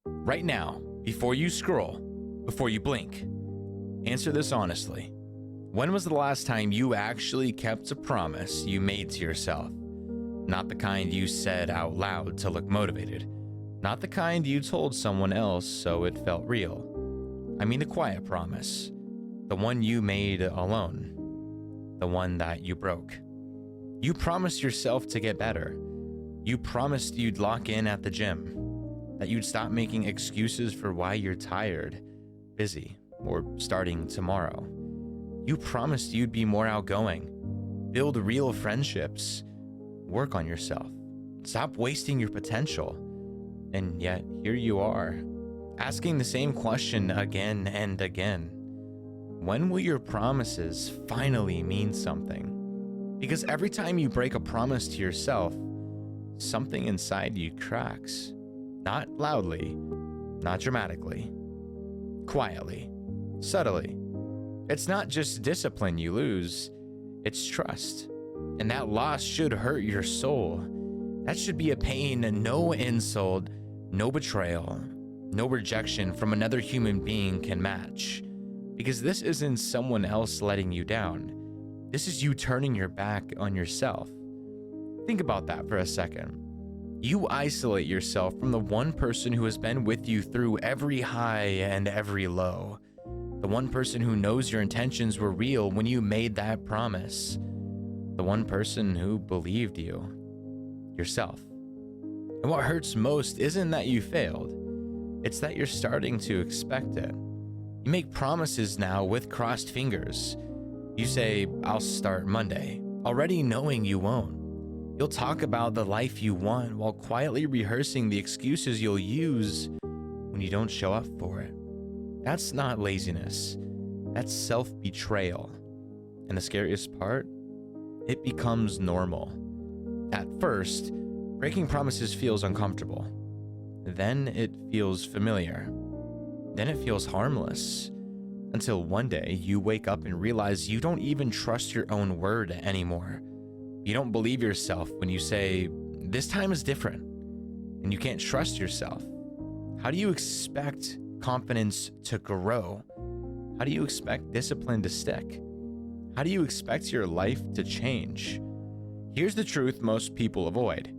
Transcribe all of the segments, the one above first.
Right now, before you scroll, before you blink, answer this honestly. When was the last time you actually kept a promise you made to yourself? Not the kind you said out loud to look motivated. Not the kind you told someone else so it felt real. I mean the quiet promise. The one you made alone. The one that you broke. You promised yourself to get better. You promised you'd lock in at the gym. That you'd stop making excuses for why you're tired, busy, or starting tomorrow. You promised you'd be more outgoing. Build real friendships. Work on yourself. Stop wasting your potential. And yet, here you are, asking the same question again and again. When will your promises finally mean something? Because every time you break a promise to yourself, something inside you cracks. Not loudly, not dramatically, quietly, subtly. It's not just discipline you lose, it's trust. And that loss should hurt your soul. That should be a pain no insult, no betrayal, no rejection from another human being can match. Because this isn't someone else letting you down. This is you turning your back on yourself. Think about that for a second. You isolate yourself from the one person who has been with you through every high and every low. The one person who knows your intentions were real when you made that promise. The one person who believed you. Yourself. And what hurts most isn't that you failed. It's that you're starting to expect it. You make promises now with crossed fingers. You say, I'll start Monday, already knowing you won't. You'll talk about the life you want while quietly rehearsing the excuses you'll use when you don't show up for it. That's not laziness. That's self-betrayal. And the scariest part? It becomes normal. At first, breaking promises feels uncomfortable. Then it feels familiar. Then it feels harmless. Until one day you wake up and realize you don't even trust your own word anymore. You don't believe yourself when you say, this time is different, and you can't trust yourself. How do you expect confidence to grow? How do you expect discipline to stick? How do you expect your life to change? Here's the truth most people avoid.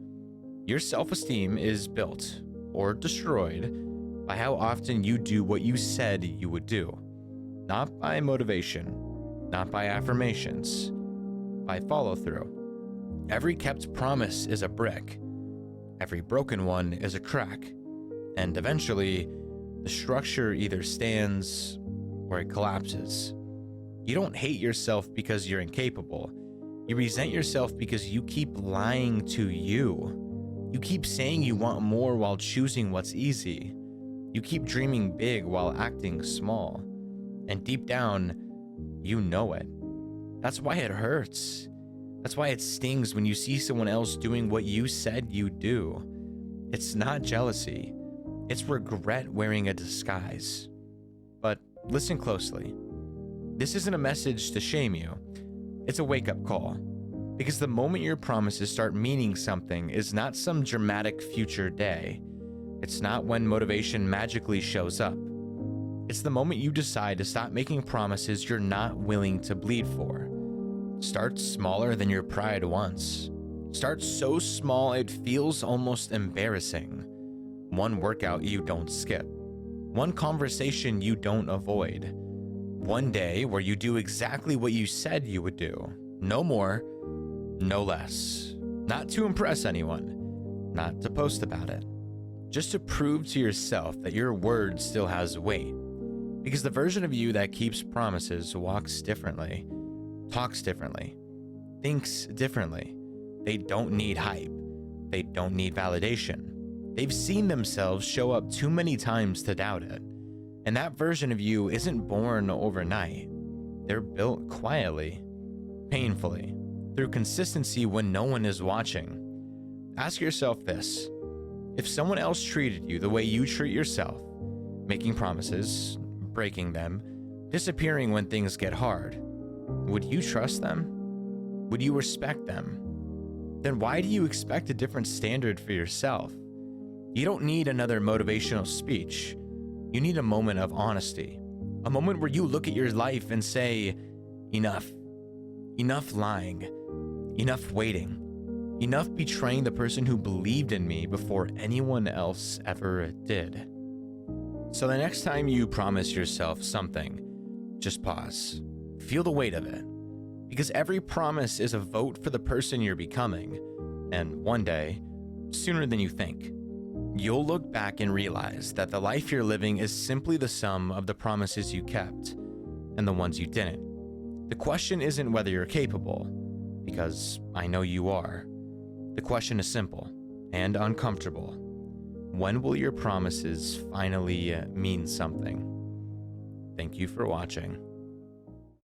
Your self-esteem is built or destroyed by how often you do what you said you would do. Not by motivation, not by affirmations, by follow-through. Every kept promise is a brick. Every broken one is a crack. And eventually, the structure either stands or it collapses. You don't hate yourself because you're incapable. You resent yourself because you keep lying to you. You keep saying you want more while choosing what's easy. You keep dreaming big while acting small. And deep down, you know it. That's why it hurts. That's why it stings when you see someone else doing what you said you'd do. It's not jealousy. It's regret wearing a disguise. But listen closely. This isn't a message to shame you. It's a wake-up call. Because the moment your promises start meaning something is not some dramatic future day. It's not when motivation magically shows up. It's the moment you decide to stop making promises you're not willing to bleed for. Start smaller than your pride wants. Start so small it feels almost embarrassing. One workout you don't skip. One conversation you don't avoid. One day where you do exactly what you said you would do. No more, no less. Not to impress anyone. Not to post about it. Just to prove to yourself that your word still has weight. Because the version of you that keeps promises walks differently, talks differently, thinks differently. They don't need hype. They don't need validation. They've seen themselves show up too many times to doubt it. And that version of you isn't born overnight. They're built quietly, painfully, through consistency when no one is watching. Ask yourself this. If someone else treated you the way you treat yourself, making promises, breaking them, disappearing when things get hard, would you trust them? Would you respect them? Then why do you expect a different standard for yourself? You don't need another motivational speech. You need a moment of honesty. A moment where you look at your life and say, enough. Enough lying. Enough waiting. Enough betraying the person who believed in me before anyone else ever did. So the next time you promise yourself something, just pause. Feel the weight of it. Because every promise is a vote for the person you're becoming. And one day, sooner than you think, you'll look back and realize that the life you're living is simply the sum of the promises you kept and the ones you didn't. The question isn't whether you're capable, because I know you are. The question is simple and uncomfortable. When will your promises finally mean something? Thank you for watching.